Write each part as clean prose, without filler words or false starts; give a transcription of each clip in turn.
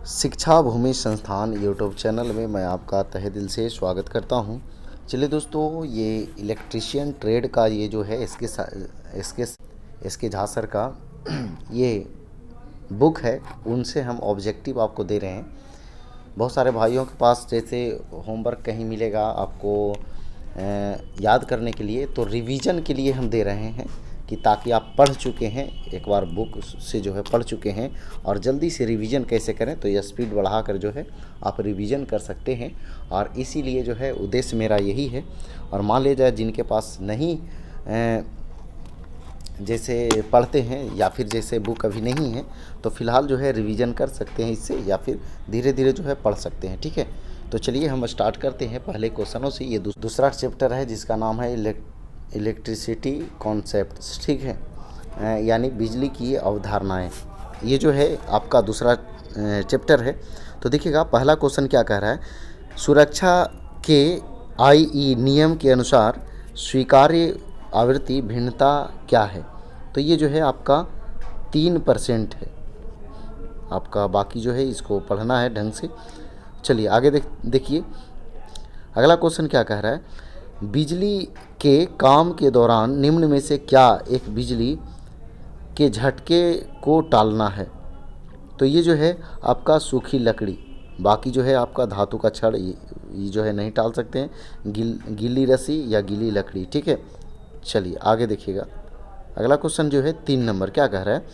शिक्षा भूमि संस्थान YouTube channel में मैं आपका तहे दिल से स्वागत करता हूं। चलिए दोस्तों, ये इलेक्ट्रीशियन ट्रेड का ये जो है इसके इसके झा सर का ये बुक है, उनसे हम ऑब्जेक्टिव आपको दे रहे हैं। बहुत सारे भाइयों के पास जैसे होमवर्क कहीं मिलेगा आपको याद करने के लिए, तो रिवीजन के लिए हम दे रहे हैं कि ताकि आप पढ़ चुके हैं, एक बार बुक से जो है पढ़ चुके हैं और जल्दी से रिवीजन कैसे करें, तो यह स्पीड बढ़ाकर जो है आप रिवीजन कर सकते हैं। और इसीलिए जो है उद्देश्य मेरा यही है। और मान लीजिए जिनके पास नहीं जैसे पढ़ते हैं या फिर जैसे बुक अभी नहीं है, तो फ़िलहाल जो है रिवीजन कर सकते हैं इससे, या फिर धीरे धीरे जो है पढ़ सकते हैं। ठीक है, तो चलिए हम स्टार्ट करते हैं पहले क्वेश्चनों से। ये दूसरा चैप्टर है जिसका नाम है इलेक्ट्रिसिटी कॉन्सेप्ट्स। ठीक है, यानी बिजली की अवधारणाएं। ये जो है आपका दूसरा चैप्टर है। तो देखिएगा पहला क्वेश्चन क्या कह रहा है, सुरक्षा के आईई नियम के अनुसार स्वीकार्य आवृत्ति भिन्नता क्या है। तो ये जो है आपका 3% है आपका, बाकी जो है इसको पढ़ना है ढंग से। चलिए आगे देखिए अगला क्वेश्चन क्या कह रहा है, बिजली के काम के दौरान निम्न में से क्या एक बिजली के झटके को टालना है। तो ये जो है आपका सूखी लकड़ी, बाकी जो है आपका धातु का छड़, ये जो है नहीं टाल सकते हैं, गीली रस्सी या गीली लकड़ी। ठीक है, चलिए आगे देखिएगा अगला क्वेश्चन जो है 3 नंबर क्या कह रहा है,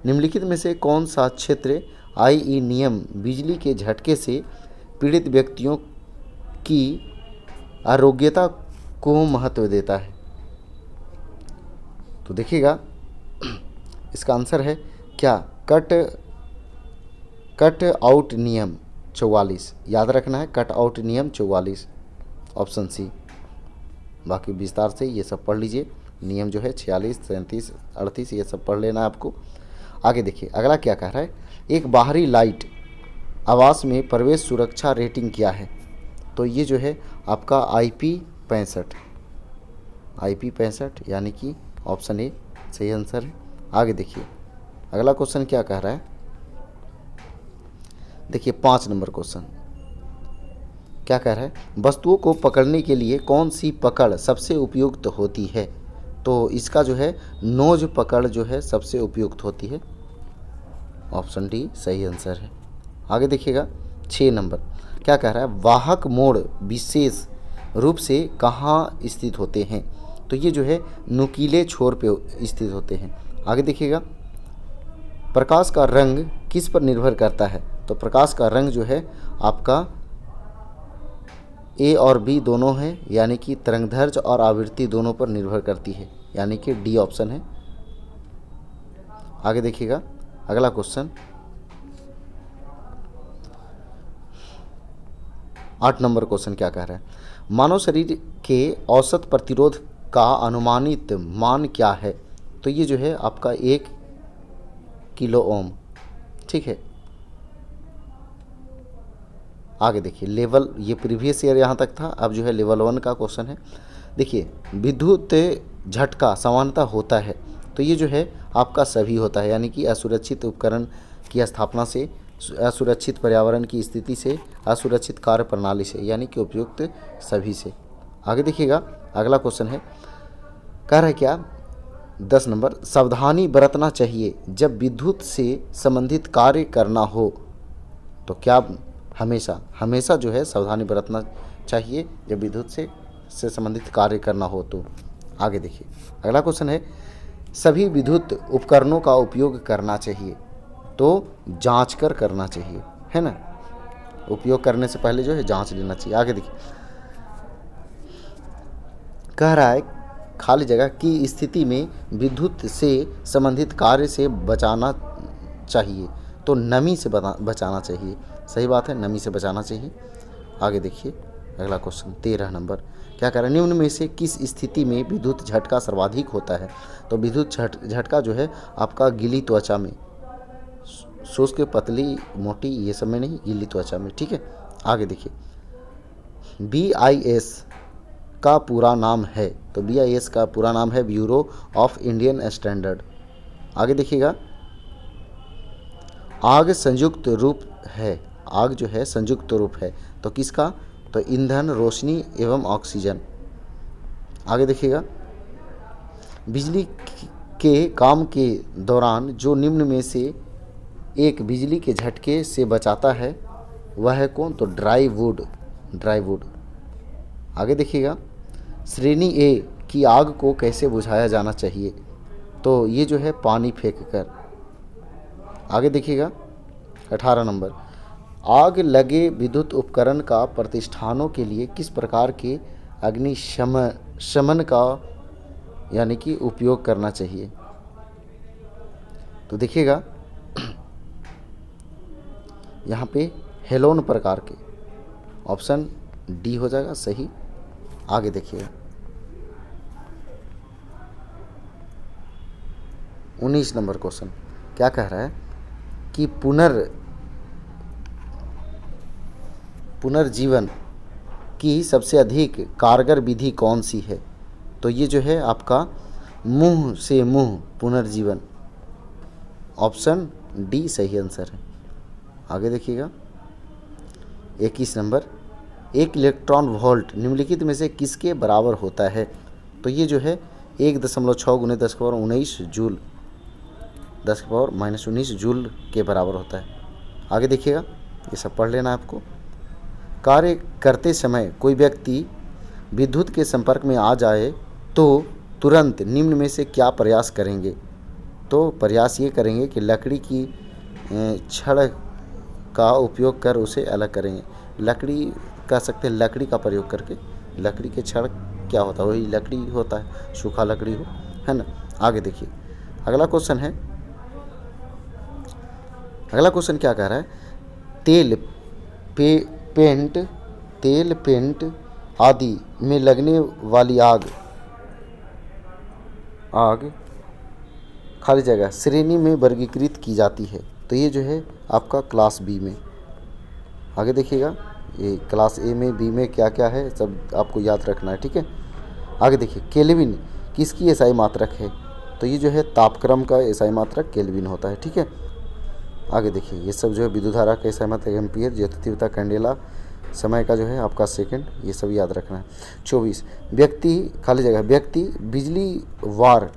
निम्नलिखित में से कौन सा क्षेत्र आईई नियम बिजली के झटके से पीड़ित व्यक्तियों की आरोग्यता को महत्व देता है। तो देखिएगा इसका आंसर है क्या, कट आउट नियम 44, याद रखना है कट आउट नियम 44, ऑप्शन सी। बाकी विस्तार से ये सब पढ़ लीजिए, नियम जो है 46, 37, 38 ये सब पढ़ लेना है आपको। आगे देखिए अगला क्या कह रहा है, एक बाहरी लाइट आवास में प्रवेश सुरक्षा रेटिंग क्या है। तो ये जो है आपका IP65, IP65 यानी कि ऑप्शन ए सही आंसर है। आगे देखिए अगला क्वेश्चन क्या कह रहा है, देखिए 5 नंबर क्वेश्चन क्या कह रहा है, वस्तुओं को पकड़ने के लिए कौन सी पकड़ सबसे उपयुक्त होती है। तो इसका जो है नोज पकड़ जो है सबसे उपयुक्त होती है, ऑप्शन डी सही आंसर है। आगे देखिएगा 6 नंबर क्या कह रहा है, वाहक मोड़ विशेष रूप से कहाँ स्थित होते हैं। तो ये जो है नुकीले छोर पे स्थित होते हैं। आगे देखिएगा प्रकाश का रंग किस पर निर्भर करता है। तो प्रकाश का रंग जो है आपका ए और बी दोनों है, यानी कि तरंगदैर्घ्य और आवृत्ति दोनों पर निर्भर करती है, यानी कि डी ऑप्शन है। आगे देखिएगा अगला क्वेश्चन 8 नंबर क्वेश्चन क्या कह रहा है, मानव शरीर के औसत प्रतिरोध का अनुमानित मान क्या है। तो ये जो है आपका 1 किलो ओम। ठीक है, आगे देखिए लेवल, ये प्रीवियस ईयर यहाँ तक था, अब जो है लेवल 1 का क्वेश्चन है। देखिए विद्युत झटका सामान्यतः होता है, तो ये जो है आपका सभी होता है, यानी कि असुरक्षित उपकरण की स्थापना से, असुरक्षित पर्यावरण की स्थिति से, असुरक्षित कार्य प्रणाली से, यानी कि उपयुक्त सभी से। आगे देखिएगा अगला क्वेश्चन है, कह रहा है क्या 10 नंबर, सावधानी बरतना चाहिए जब विद्युत से संबंधित कार्य करना हो। तो क्या हमेशा जो है सावधानी बरतना चाहिए जब विद्युत से संबंधित कार्य करना हो। तो आगे देखिए अगला क्वेश्चन है, सभी विद्युत उपकरणों का उपयोग करना चाहिए। तो जांच कर करना चाहिए, है ना, उपयोग करने से पहले जो है जांच लेना चाहिए। आगे देखिए कह रहा है खाली जगह की स्थिति में विद्युत से संबंधित कार्य से बचाना चाहिए। तो नमी से बचाना चाहिए, सही बात है, नमी से बचाना चाहिए। आगे देखिए अगला क्वेश्चन 13 नंबर क्या कह रहा है, निम्न में से किस स्थिति में विद्युत झटका सर्वाधिक होता है। तो विद्युत झटका जो है आपका गीली त्वचा में, शुष्क पतली मोटी ये सब में नहीं, गीली त्वचा में। ठीक है, आगे देखिए BIS का पूरा नाम है। तो BIS का पूरा नाम है ब्यूरो ऑफ इंडियन स्टैंडर्ड। आगे देखिएगा आग संयुक्त रूप है, आग जो है संयुक्त रूप है, तो किसका? तो ईंधन, रोशनी एवं ऑक्सीजन। आगे देखिएगा, बिजली के काम के दौरान जो निम्न में से एक बिजली के झटके से बचाता है वह है कौन? तो ड्राई वुड। आगे देखिएगा, श्रेणी ए की आग को कैसे बुझाया जाना चाहिए? तो ये जो है पानी फेंक कर। आगे देखिएगा 18 नंबर, आग लगे विद्युत उपकरण का प्रतिष्ठानों के लिए किस प्रकार के अग्निशमन का यानी कि उपयोग करना चाहिए? तो देखिएगा यहाँ पे हेलोन प्रकार के, ऑप्शन डी हो जाएगा सही। आगे देखिएगा 19 नंबर क्वेश्चन क्या कह रहा है कि पुनर्जीवन की सबसे अधिक कारगर विधि कौन सी है? तो ये जो है आपका मुंह से मुंह पुनर्जीवन, ऑप्शन डी सही आंसर है। आगे देखिएगा 21 नंबर, एक इलेक्ट्रॉन वोल्ट निम्नलिखित में से किसके बराबर होता है? तो ये जो है 1.6 गुने 10⁻19 जूल 10⁻−19 जूल के बराबर होता है। आगे देखिएगा, ये सब पढ़ लेना आपको। कार्य करते समय कोई व्यक्ति विद्युत के संपर्क में आ जाए तो तुरंत निम्न में से क्या प्रयास करेंगे? तो प्रयास ये करेंगे कि लकड़ी की छड़ का उपयोग कर उसे अलग करेंगे। लकड़ी कह सकते हैं, लकड़ी का प्रयोग करके। लकड़ी के छड़ क्या होता है? वही लकड़ी होता है, सूखा लकड़ी हो, है ना। आगे देखिए अगला क्वेश्चन है, अगला क्वेश्चन क्या कह रहा है? तेल पेंट आदि में लगने वाली आग खाली जगह श्रेणी में वर्गीकृत की जाती है। तो ये जो है आपका क्लास बी में। आगे देखिएगा, ये क्लास ए में, बी में क्या क्या है सब आपको याद रखना है, ठीक है। आगे देखिए, केल्विन किसकी एसआई मात्रक है? तो ये जो है तापक्रम का एसआई मात्रक केल्विन होता है, ठीक है। आगे देखिए, ये सब जो है विद्युत धारा का एसआई मात्रक एम्पियर, ज्योति तीव्रता कैंडेला, समय का जो है आपका सेकंड, ये सब याद रखना है। 24 खाली जगह व्यक्ति बिजली वार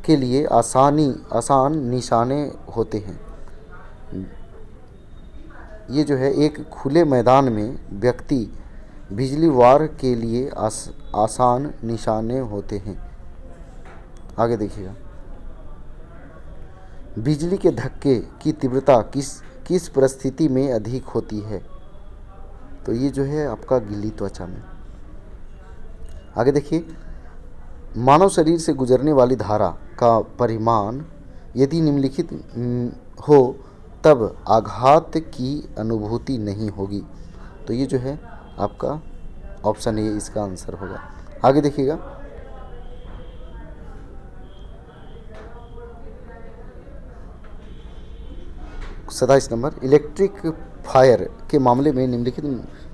के लिए आसान निशाने होते हैं। ये जो है एक खुले मैदान में व्यक्ति बिजली वार के लिए आसान निशाने होते हैं। आगे देखिएगा, बिजली के धक्के की तीव्रता किस परिस्थिति में अधिक होती है? तो ये जो है आपका गीली त्वचा में। आगे देखिए, मानव शरीर से गुजरने वाली धारा का परिमाण यदि निम्नलिखित हो तब आघात की अनुभूति नहीं होगी। तो ये जो है आपका ऑप्शन ए इसका आंसर होगा। आगे देखिएगा, सताइस नंबर, इलेक्ट्रिक फायर के मामले में निम्नलिखित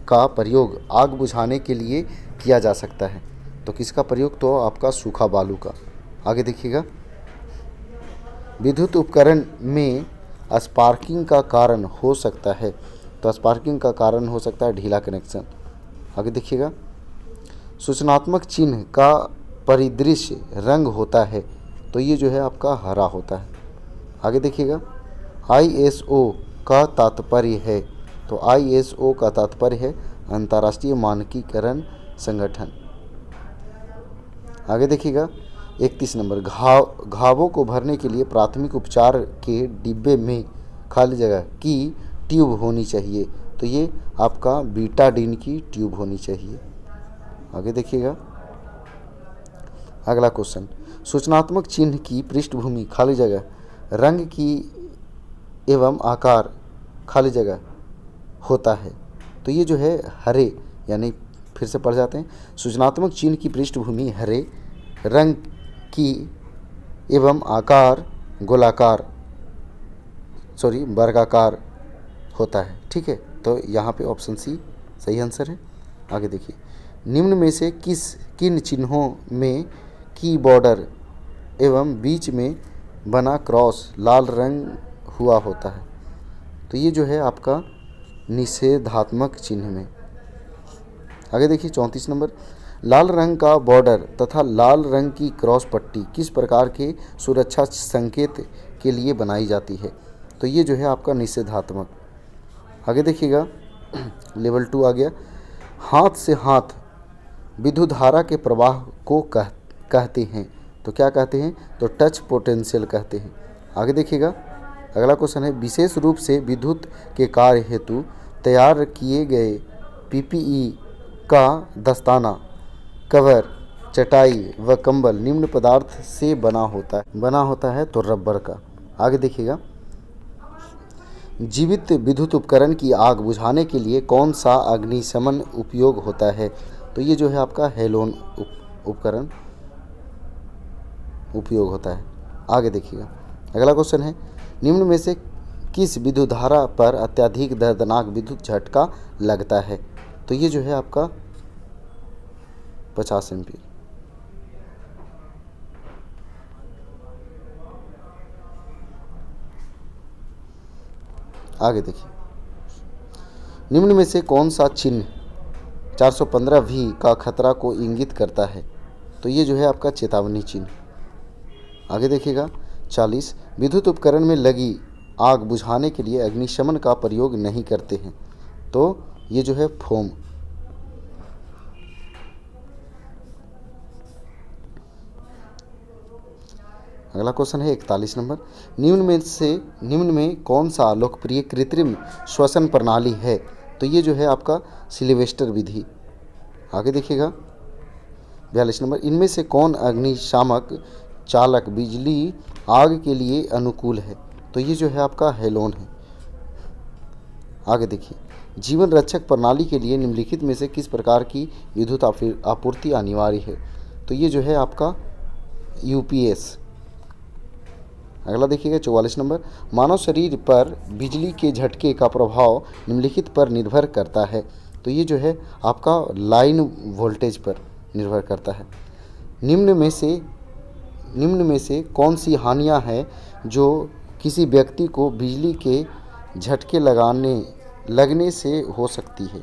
का प्रयोग आग बुझाने के लिए किया जा सकता है। तो किसका प्रयोग? तो आपका सूखा बालू का। आगे देखिएगा, विद्युत उपकरण में स्पार्किंग का कारण हो सकता है। तो स्पार्किंग का कारण हो सकता है ढीला कनेक्शन। आगे देखिएगा, सूचनात्मक चिन्ह का परिदृश्य रंग होता है। तो ये जो है आपका हरा होता है। आगे देखिएगा, ISO का तात्पर्य है। तो ISO का तात्पर्य है अंतर्राष्ट्रीय मानकीकरण संगठन। आगे देखिएगा 31 नंबर, घावों को भरने के लिए प्राथमिक उपचार के डिब्बे में खाली जगह की ट्यूब होनी चाहिए। तो ये आपका बीटाडीन की ट्यूब होनी चाहिए। आगे देखिएगा अगला क्वेश्चन, सूचनात्मक चिन्ह की पृष्ठभूमि खाली जगह रंग की एवं आकार खाली जगह होता है। तो ये जो है हरे, यानी फिर से पढ़ जाते हैं, सूचनात्मक चिन्ह की पृष्ठभूमि हरे रंग की एवं आकार वर्गाकार होता है, ठीक है। तो यहाँ पे ऑप्शन सी सही आंसर है। आगे देखिए, निम्न में से किन चिन्हों में की बॉर्डर एवं बीच में बना क्रॉस लाल रंग हुआ होता है? तो ये जो है आपका निषेधात्मक चिन्ह में। आगे देखिए 34 नंबर, लाल रंग का बॉर्डर तथा लाल रंग की क्रॉस पट्टी किस प्रकार के सुरक्षा संकेत के लिए बनाई जाती है? तो ये जो है आपका निषेधात्मक। आगे देखिएगा लेवल 2 आ गया, हाथ से हाथ विद्युत धारा के प्रवाह को कहते हैं। तो क्या कहते हैं? तो टच पोटेंशियल कहते हैं। आगे देखिएगा अगला क्वेश्चन है, विशेष रूप से विद्युत के कार्य हेतु तैयार किए गए पीपीई का दस्ताना, कवर, चटाई व कंबल निम्न पदार्थ से बना होता है तो रबर का। आगे देखिएगा, जीवित विद्युत उपकरण की आग बुझाने के लिए कौन सा अग्निशमन उपयोग होता है? तो ये जो है आपका हेलोन उपकरण उपयोग होता है। आगे देखिएगा अगला क्वेश्चन है, निम्न में से किस विद्युत धारा पर अत्यधिक दर्दनाक विद्युत झटका लगता है? तो ये जो है आपका 50 एम्पीयर। आगे देखिए, निम्न में से कौन सा चिन्ह 415 भी का खतरा को इंगित करता है? तो ये जो है आपका चेतावनी चिन्ह। आगे देखिएगा 40, विद्युत उपकरण में लगी आग बुझाने के लिए अग्निशमन का प्रयोग नहीं करते हैं। तो ये जो है फोम। अगला क्वेश्चन है 41 नंबर, निम्न में कौन सा लोकप्रिय कृत्रिम श्वसन प्रणाली है? तो ये जो है आपका सिल्वेस्टर विधि। आगे देखिएगा 42 नंबर, इनमें से कौन अग्निशामक चालक बिजली आग के लिए अनुकूल है? तो ये जो है आपका हेलोन है। आगे देखिए, जीवन रक्षक प्रणाली के लिए निम्नलिखित में से किस प्रकार की विद्युत आपूर्ति अनिवार्य है? तो ये जो है आपका यूपीएस। अगला देखिएगा 44 नंबर, मानव शरीर पर बिजली के झटके का प्रभाव निम्नलिखित पर निर्भर करता है। तो ये जो है आपका लाइन वोल्टेज पर निर्भर करता है। निम्न में से कौन सी हानियां हैं जो किसी व्यक्ति को बिजली के झटके लगने से हो सकती है?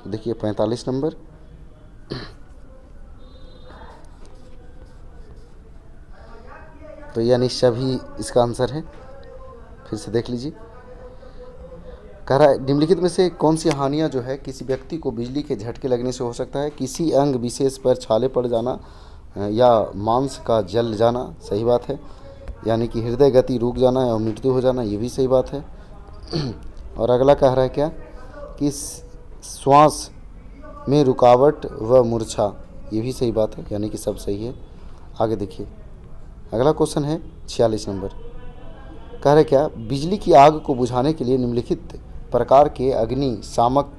तो देखिए 45 नंबर, तो यानी सभी इसका आंसर है। फिर से देख लीजिए, कह रहा है निम्नलिखित में से कौन सी हानियां जो है किसी व्यक्ति को बिजली के झटके लगने से हो सकता है? किसी अंग विशेष पर छाले पड़ जाना या मांस का जल जाना, सही बात है। यानी कि हृदय गति रुक जाना या मृत्यु हो जाना, ये भी सही बात है। और अगला कह रहा है क्या कि श्वास में रुकावट व मूर्छा, ये भी सही बात है, यानी कि सब सही है। आगे देखिए अगला क्वेश्चन है 46 नंबर, कह रहे क्या, बिजली की आग को बुझाने के लिए निम्नलिखित प्रकार के अग्निशामक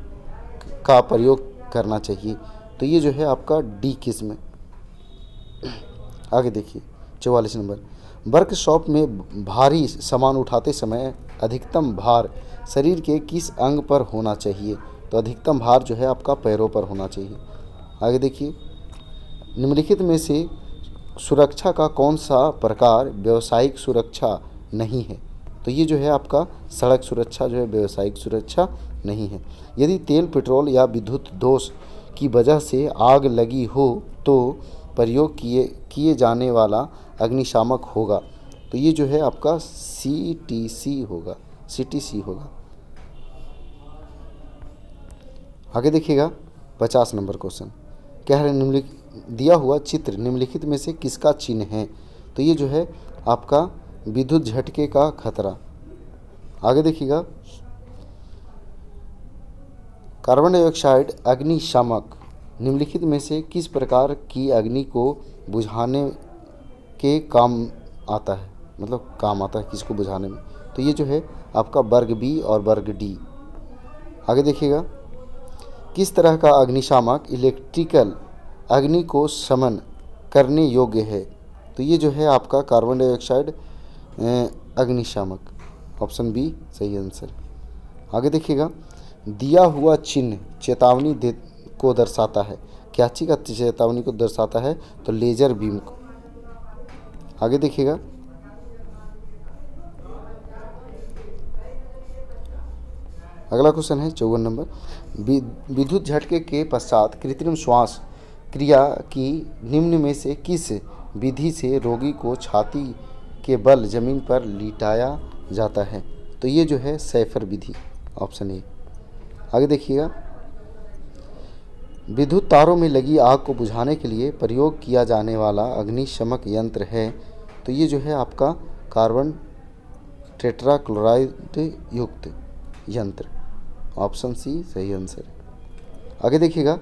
का प्रयोग करना चाहिए? तो ये जो है आपका डी किस्म। आगे देखिए 44 नंबर, वर्कशॉप में भारी सामान उठाते समय अधिकतम भार शरीर के किस अंग पर होना चाहिए? तो अधिकतम भार जो है आपका पैरों पर होना चाहिए। आगे देखिए, निम्नलिखित में से सुरक्षा का कौन सा प्रकार व्यावसायिक सुरक्षा नहीं है? तो ये जो है आपका सड़क सुरक्षा जो है व्यावसायिक सुरक्षा नहीं है। यदि तेल, पेट्रोल या विद्युत दोष की वजह से आग लगी हो तो प्रयोग किए जाने वाला अग्निशामक होगा। तो ये जो है आपका सीटीसी होगा। आगे देखिएगा 50 नंबर क्वेश्चन, कह रहे दिया हुआ चित्र निम्नलिखित में से किसका चिन्ह है? तो ये जो है आपका विद्युत झटके का खतरा। आगे देखिएगा, कार्बन डाइऑक्साइड अग्निशामक निम्नलिखित में से किस प्रकार की अग्नि को बुझाने के काम आता है? मतलब काम आता है किसको बुझाने में? तो ये जो है आपका वर्ग बी और वर्ग डी। आगे देखिएगा, किस तरह का अग्निशामक इलेक्ट्रिकल अग्नि को शमन करने योग्य है? तो ये जो है आपका कार्बन डाइऑक्साइड अग्निशामक, ऑप्शन बी सही आंसर। आगे देखिएगा, दिया हुआ चिन्ह चेतावनी को दर्शाता है, क्या चीज़ का चेतावनी को दर्शाता है? तो लेजर बीम को। आगे देखिएगा, अगला क्वेश्चन है 54 नंबर। विद्युत झटके के पश्चात कृत्रिम श्वास क्रिया की निम्न में से किस विधि से रोगी को छाती के बल जमीन पर लिटाया जाता है? तो ये जो है सैफर विधि, ऑप्शन ए। आगे देखिएगा, विद्युत तारों में लगी आग को बुझाने के लिए प्रयोग किया जाने वाला अग्निशमक यंत्र है। तो ये जो है आपका कार्बन टेट्राक्लोराइड युक्त यंत्र, ऑप्शन सी सही आंसर है। आगे देखिएगा,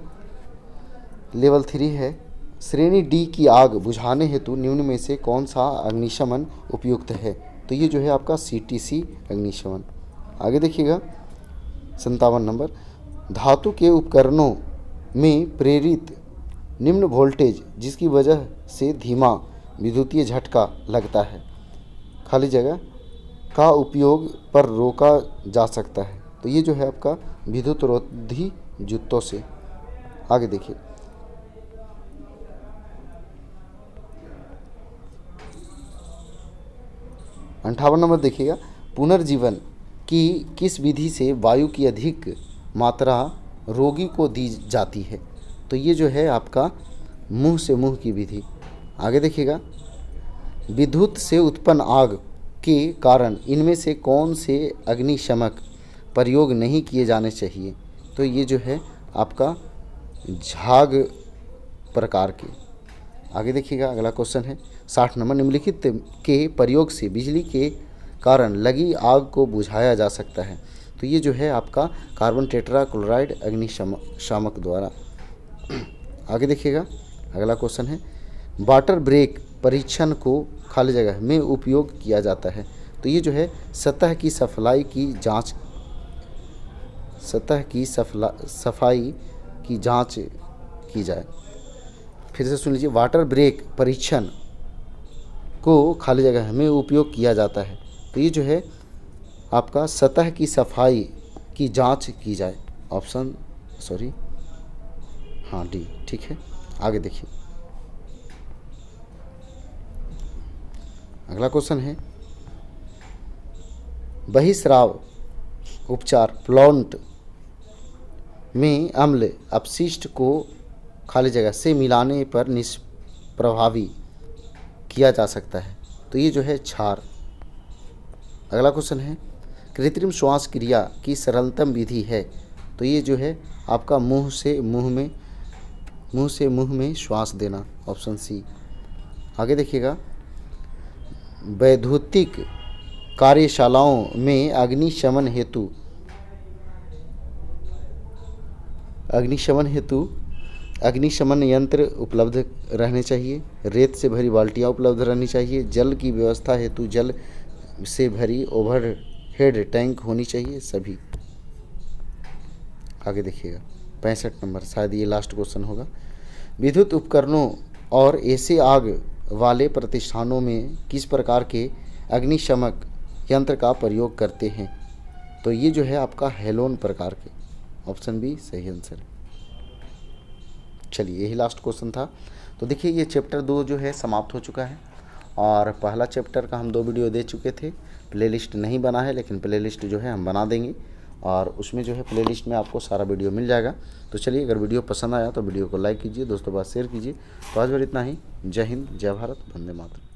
लेवल 3 है, श्रेणी डी की आग बुझाने हेतु निम्न में से कौन सा अग्निशमन उपयुक्त है? तो ये जो है आपका CTC अग्निशमन। आगे देखिएगा 57 नंबर, धातु के उपकरणों में प्रेरित निम्न वोल्टेज जिसकी वजह से धीमा विद्युतीय झटका लगता है, खाली जगह का उपयोग पर रोका जा सकता है। तो ये जो है आपका विद्युत रोधी जूतों से। आगे देखिए, 58 नंबर देखिएगा, पुनर्जीवन की किस विधि से वायु की अधिक मात्रा रोगी को दी जाती है? तो ये जो है आपका मुंह से मुंह की विधि। आगे देखिएगा, विद्युत से उत्पन्न आग के कारण इनमें से कौन से अग्निशमक प्रयोग नहीं किए जाने चाहिए? तो ये जो है आपका झाग प्रकार के। आगे देखिएगा, अगला क्वेश्चन है 60 नंबर, निम्नलिखित के प्रयोग से बिजली के कारण लगी आग को बुझाया जा सकता है? तो ये जो है आपका कार्बन टेट्राक्लोराइड अग्निशामक द्वारा। आगे देखिएगा, अगला क्वेश्चन है, वाटर ब्रेक परीक्षण को खाली जगह में उपयोग किया जाता है? तो ये जो है सतह की सफाई की जांच की जाए। फिर से सुन लीजिए, वाटर ब्रेक परीक्षण को खाली जगह में उपयोग किया जाता है? तो ये जो है आपका सतह की सफाई की जांच की जाए, ऑप्शन डी, ठीक है। आगे देखिए, अगला क्वेश्चन है, बहिस्राव उपचार प्लांट में अम्ल अपशिष्ट को खाली जगह से मिलाने पर निष्प्रभावी किया जा सकता है? तो ये जो है क्षार। अगला क्वेश्चन है, कृत्रिम श्वास क्रिया की सरलतम विधि है? तो ये जो है आपका मुंह से मुंह में श्वास देना, ऑप्शन सी। आगे देखिएगा, वैद्युतिक कार्यशालाओं में अग्निशमन यंत्र उपलब्ध रहने चाहिए, रेत से भरी बाल्टियाँ उपलब्ध रहनी चाहिए, जल की व्यवस्था हेतु जल से भरी ओवरहेड टैंक होनी चाहिए, सभी। आगे देखिएगा 65 नंबर, शायद ये लास्ट क्वेश्चन होगा, विद्युत उपकरणों और ऐसे आग वाले प्रतिष्ठानों में किस प्रकार के अग्निशमक यंत्र का प्रयोग करते हैं? तो ये जो है आपका हेलोन प्रकार के, ऑप्शन बी सही आंसर है। चलिए, यही लास्ट क्वेश्चन था। तो देखिए, ये चैप्टर 2 जो है समाप्त हो चुका है और पहला चैप्टर का हम 2 वीडियो दे चुके थे। प्लेलिस्ट नहीं बना है, लेकिन प्लेलिस्ट जो है हम बना देंगे और उसमें जो है प्लेलिस्ट में आपको सारा वीडियो मिल जाएगा। तो चलिए, अगर वीडियो पसंद आया तो वीडियो को लाइक कीजिए, दोस्तों के साथ शेयर कीजिए। तो आज बार इतना ही। जय हिंद, जय भारत, वंदे मातरम।